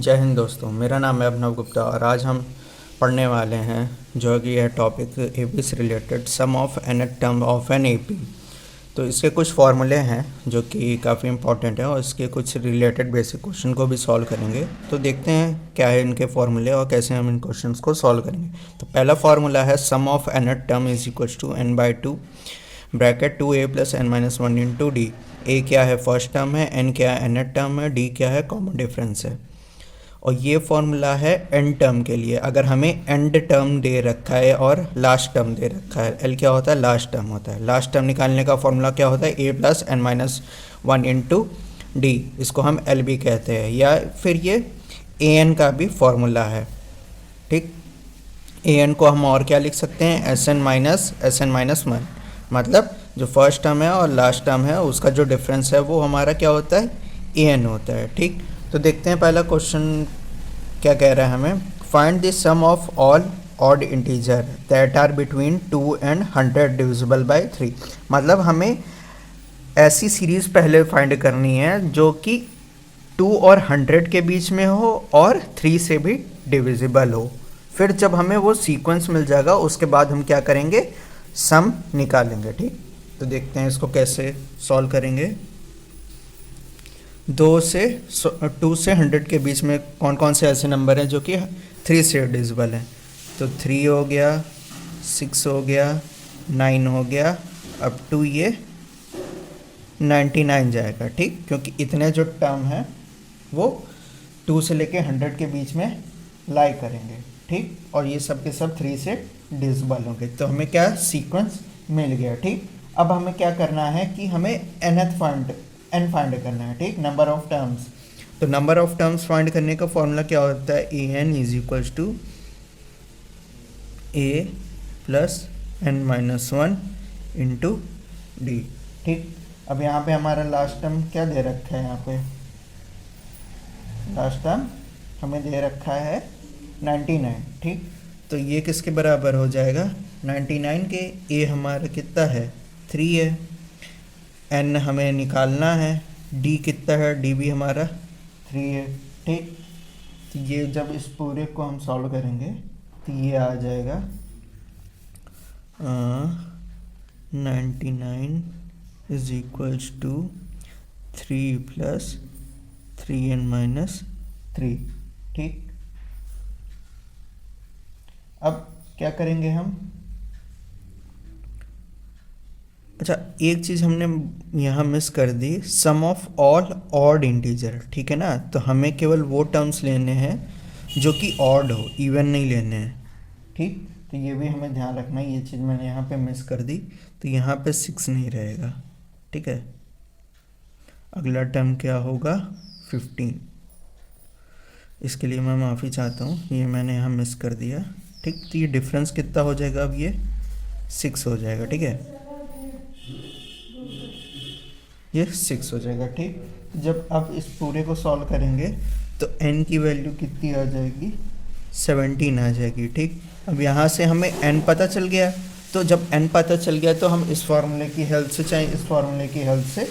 जय हिंद दोस्तों, मेरा नाम है अभिनव गुप्ता और आज हम पढ़ने वाले हैं जो कि यह टॉपिक एपी से related sum of n term of an AP. तो इसके कुछ फार्मूले हैं जो कि काफ़ी इंपॉर्टेंट हैं और इसके कुछ रिलेटेड बेसिक क्वेश्चन को भी सॉल्व करेंगे। तो देखते हैं क्या है इनके फार्मूले और कैसे हम इन क्वेश्चंस को सॉल्व करेंगे। तो पहला फार्मूला है sum of n term is equal to n by two bracket 2a plus n minus one into D. A क्या है फर्स्ट टर्म है, n क्या है nth टर्म है, डी क्या है कॉमन डिफरेंस है। और ये फॉर्मूला है एंड टर्म के लिए। अगर हमें एंड टर्म दे रखा है और लास्ट टर्म दे रखा है, एल क्या होता है लास्ट टर्म होता है। लास्ट टर्म निकालने का फॉर्मूला क्या होता है A plus N minus one into D, इसको हम एल भी कहते हैं, या फिर ये ए एन का भी फॉर्मूला है। ठीक, ए एन को हम और क्या लिख सकते हैं एस एन माइनस वन, मतलब जो फर्स्ट टर्म है और लास्ट टर्म है उसका जो डिफरेंस है वो हमारा क्या होता है ए एन होता है। ठीक, तो देखते हैं पहला क्वेश्चन क्या कह रहा है हमें। Find the sum of all odd integer that are between 2 and 100 divisible by 3। मतलब हमें ऐसी सीरीज पहले फाइंड करनी है जो कि 2 और 100 के बीच में हो और 3 से भी डिविजिबल हो। फिर जब हमें वो सीक्वेंस मिल जाएगा उसके बाद हम क्या करेंगे सम निकालेंगे। ठीक, तो देखते हैं इसको कैसे सॉल्व करेंगे। 2 से 100 के बीच में कौन कौन से ऐसे नंबर हैं जो कि 3 से डिविजिबल हैं। तो 3 हो गया, 6 हो गया, 9 हो गया, अप टू ये 99 जाएगा। ठीक, क्योंकि इतने जो टर्म हैं वो 2 से लेके 100 के बीच में लाई करेंगे। ठीक, और ये सब के सब 3 से डिविजिबल होंगे। तो हमें क्या सीक्वेंस मिल गया। ठीक, अब हमें क्या करना है कि हमें एन फाइंड करना है। ठीक, नंबर ऑफ टर्म्स। तो नंबर ऑफ टर्म्स फाइंड करने का फॉर्मूला क्या होता है A N is equals to A plus N minus one into D. ठीक, अब यहाँ पे हमारा लास्ट टर्म क्या दे रखा है, यहाँ पे लास्ट टर्म हमें दे रखा है 99। ठीक, तो ये किसके बराबर हो जाएगा 99 के। ए हमारा कितना है 3 है, एन हमें निकालना है, डी कितना है डी भी हमारा 3 है। ठीक, तो ये जब इस पूरे को हम सॉल्व करेंगे तो ये आ जाएगा 99 is equals to 3 plus 3n minus 3। ठीक, अब क्या करेंगे हम। अच्छा, एक चीज़ हमने यहाँ मिस कर दी, सम ऑफ ऑल ऑड इंटीजर। ठीक है ना, तो हमें केवल वो टर्म्स लेने हैं जो कि ऑड हो, इवन नहीं लेने हैं। ठीक, तो ये भी हमें ध्यान रखना है, ये चीज़ मैंने यहाँ पे मिस कर दी। तो यहाँ पे 6 नहीं रहेगा। ठीक है, अगला टर्म क्या होगा 15। इसके लिए मैं माफ़ी चाहता हूँ, ये मैंने यहाँ मिस कर दिया। ठीक, तो ये डिफरेंस कितना हो जाएगा, अब ये 6 हो जाएगा। ठीक है, ये 6 हो जाएगा। ठीक, जब आप इस पूरे को सॉल्व करेंगे तो n की वैल्यू कितनी आ जाएगी 17 आ जाएगी। ठीक, अब यहाँ से हमें n पता चल गया, तो जब n पता चल गया तो हम इस फार्मूले की हेल्प से चाहे इस फार्मूले की हेल्प से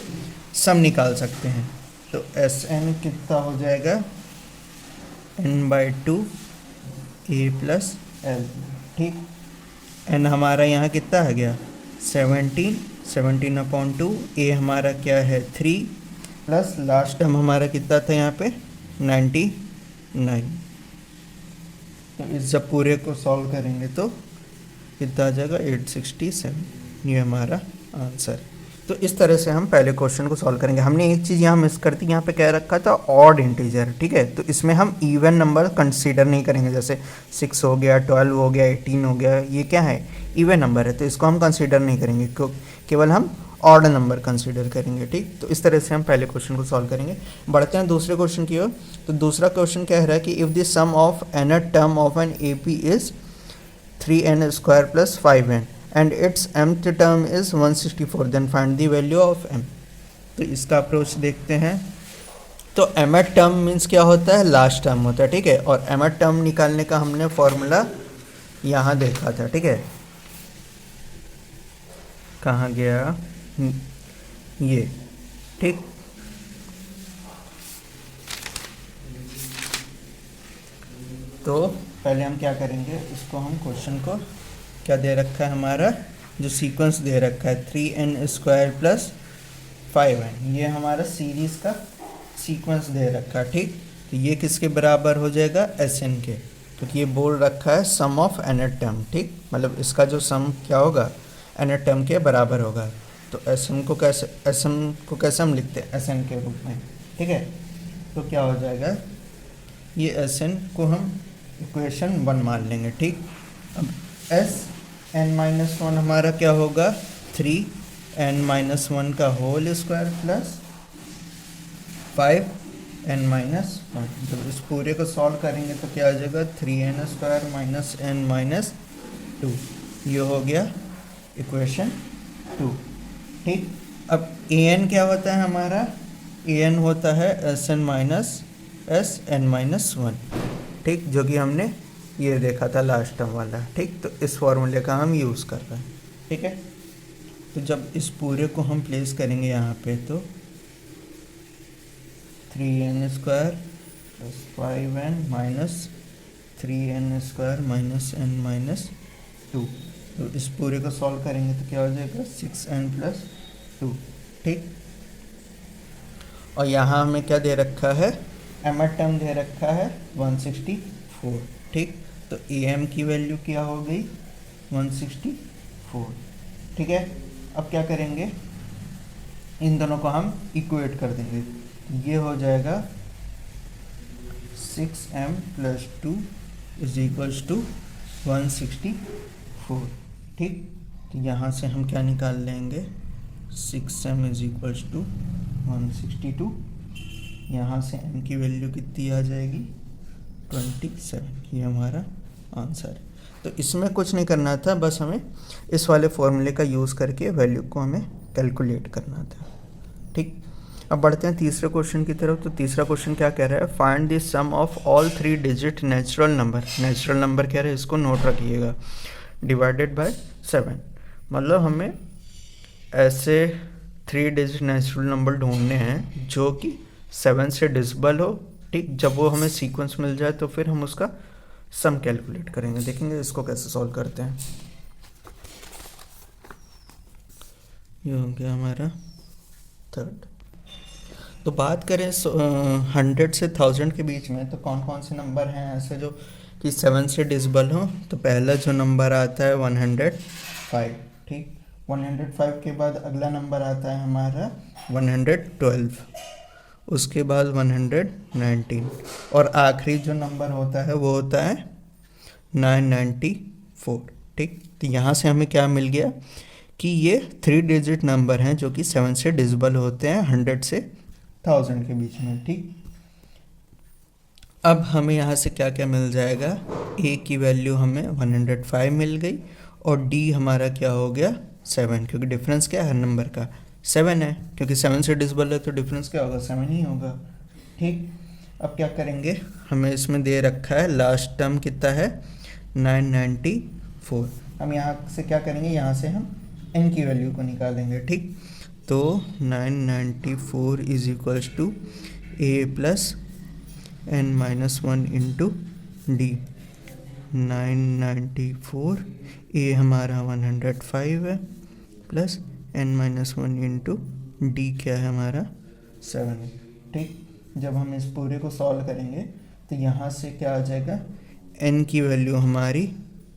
सम निकाल सकते हैं। तो एस एन कितना हो जाएगा n by to A plus L. ठीक, n हमारा यहाँ कितना आ गया 17 अपॉन 2, ए हमारा क्या है 3 प्लस लास्ट टर्म हमारा कितना था यहाँ पे 99। तो इस जब पूरे को सॉल्व करेंगे तो कितना आ जाएगा 867। ये हमारा आंसर। तो इस तरह से हम पहले क्वेश्चन को सॉल्व करेंगे। हमने एक चीज़ यहाँ मिस कर दी, यहाँ पे कह रखा था ऑड इंटीजर। ठीक है, तो इसमें हम इवन नंबर कंसीडर नहीं करेंगे, जैसे 6 हो गया, 12 हो गया, 18 हो गया, ये क्या है इवन नंबर है, तो इसको हम कंसीडर नहीं करेंगे, केवल हम ऑड नंबर कंसीडर करेंगे। ठीक, तो इस तरह से हम पहले क्वेश्चन को सॉल्व करेंगे। बढ़ते हैं दूसरे क्वेश्चन की ओर। तो दूसरा क्वेश्चन कह रहा है कि if the sum of n term of an A P is 3n square plus 5n and its mth term is 164, then find the value of m। तो इसका अप्रोच देखते हैं। तो mth टर्म मीन्स क्या होता है लास्ट टर्म होता है। ठीक है, और mth टर्म निकालने का हमने फॉर्मूला यहाँ देखा था। ठीक है, कहाँ गया ये। ठीक, तो पहले हम क्या करेंगे, इसको हम क्वेश्चन को क्या दे रखा है, हमारा जो सीक्वेंस दे रखा है 3n² प्लस 5n, ये हमारा सीरीज़ का सीक्वेंस दे रखा है। ठीक, तो ये किसके बराबर हो जाएगा, Sn के, क्योंकि ये बोल रखा है सम ऑफ nth टर्म। ठीक, मतलब इसका जो सम क्या होगा, nth टर्म के बराबर होगा। तो Sn को कैसे हम लिखते हैं, Sn के रूप में। ठीक है, तो क्या हो जाएगा, ये Sn को हम इक्वेशन 1 मान लेंगे। ठीक, अब Sn-1 हमारा क्या होगा, 3n-1 का होल स्क्वायर प्लस 5n-1। जब इस पूरे को सॉल्व करेंगे तो क्या आ जाएगा, 3n² माइनस n-2, ये हो गया इक्वेशन 2। ठीक, अब an क्या होता है हमारा, an होता है Sn-1। ठीक, जो कि हमने ये देखा था लास्ट टर्म वाला। ठीक, तो इस फॉर्मूले का हम यूज़ कर रहे हैं। ठीक है, तो जब इस पूरे को हम प्लेस करेंगे यहाँ पे, तो 3n² plus 5n minus 3n² minus n-2, तो इस पूरे को सॉल्व करेंगे तो क्या हो जाएगा, 6n प्लस 2। ठीक, और यहाँ हमें क्या दे रखा है, mth टर्म दे रखा है 164। ठीक, तो am की वैल्यू क्या हो गई, 164। ठीक है, अब क्या करेंगे, इन दोनों को हम इक्वेट कर देंगे, ये हो जाएगा 6m plus 2 is equals to 164। ठीक, तो यहाँ से हम क्या निकाल लेंगे, 6m इज इक्वल्स टू 162, यहाँ से m की वैल्यू कितनी आ जाएगी, 27। ये हमारा आंसर है। तो इसमें कुछ नहीं करना था, बस हमें इस वाले फॉर्मूले का यूज़ करके वैल्यू को हमें कैलकुलेट करना था। ठीक, अब बढ़ते हैं तीसरे क्वेश्चन की तरफ। तो तीसरा क्वेश्चन क्या कह रहा है, find the sum of all 3 digit natural number. Natural number कह रहे हैं, इसको नोट रखिएगा, डिवाइडेड बाय 7। मतलब हमें ऐसे 3 डिजिट नेचुरल नंबर ढूंढने हैं जो कि 7 से डिविजिबल हो। ठीक, जब वो हमें सीक्वेंस मिल जाए तो फिर हम उसका सम कैलकुलेट करेंगे। देखेंगे इसको कैसे सॉल्व करते हैं। ये हो गया हमारा थर्ड। तो बात करें 100 से 1000 के बीच में, तो कौन कौन से नंबर हैं ऐसे जो कि 7 से डिविजिबल हो। तो पहला जो नंबर आता है 105। ठीक, 105 के बाद अगला नंबर आता है हमारा 112, उसके बाद 119, और आखिरी जो नंबर होता है वो होता है 994। ठीक, तो यहाँ से हमें क्या मिल गया कि ये 3 डिजिट नंबर हैं जो कि 7 से डिविजिबल होते हैं 100 से 1000 के बीच में। ठीक, अब हमें यहाँ से क्या क्या मिल जाएगा, a की वैल्यू हमें 105 मिल गई, और d हमारा क्या हो गया 7, क्योंकि डिफरेंस क्या है हर नंबर का 7 है, क्योंकि 7 से डिविजिबल है तो डिफरेंस क्या होगा, 7 ही होगा। ठीक, अब क्या करेंगे, हमें इसमें दे रखा है लास्ट टर्म कितना है 994। हम यहाँ से क्या करेंगे, यहाँ से हम n की वैल्यू को निकालेंगे। ठीक, तो 994 is equals to a plus n-1 into D. 994 a हमारा 105 है, प्लस n-1 इंटू डी क्या है हमारा 7 है। ठीक, जब हम इस पूरे को सॉल्व करेंगे तो यहाँ से क्या आ जाएगा, n की वैल्यू हमारी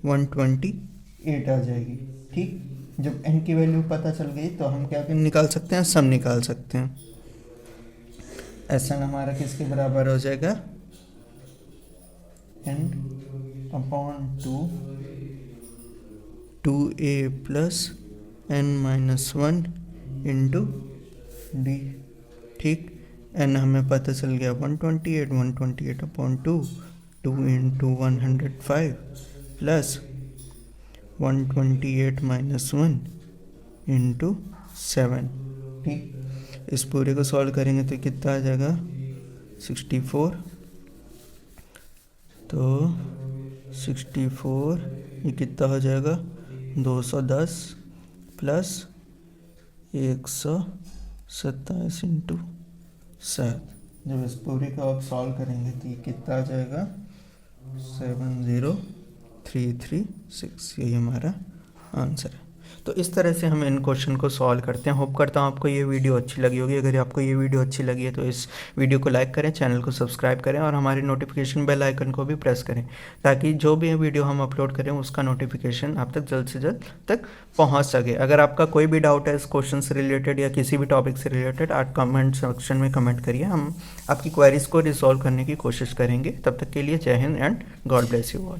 128 आ जाएगी। ठीक, जब n की वैल्यू पता चल गई तो हम क्या निकाल सकते हैं, सम निकाल सकते हैं। Sn हमारा किसके बराबर हो जाएगा, n/2 2a plus n-1 into D. ठीक, n हमें पता चल गया 128/2 2 इंटू 105 प्लस 128 माइनस 1 इंटू 7। ठीक, इस पूरे को सॉल्व करेंगे तो कितना आ जाएगा 64। तो 64 ये कितना हो जाएगा 210 प्लस 127 इंटू 7। जब इस पूरे को आप सॉल्व करेंगे तो ये कितना आ जाएगा 70336 यही हमारा आंसर है। तो इस तरह से हम इन क्वेश्चन को सॉल्व करते हैं। होप करता हूँ आपको ये वीडियो अच्छी लगी होगी। अगर आपको ये वीडियो अच्छी लगी है तो इस वीडियो को लाइक करें, चैनल को सब्सक्राइब करें और हमारी नोटिफिकेशन बेल आइकन को भी प्रेस करें, ताकि जो भी वीडियो हम अपलोड करें उसका नोटिफिकेशन आप तक जल्द से जल्द तक पहुँच सके। अगर आपका कोई भी डाउट है इस क्वेश्चन से रिलेटेड या किसी भी टॉपिक से रिलेटेड, आप कमेंट सेक्शन में कमेंट करिए, हम आपकी क्वेरीज को रिजॉल्व करने की कोशिश करेंगे। तब तक के लिए जय Hind and God bless you all.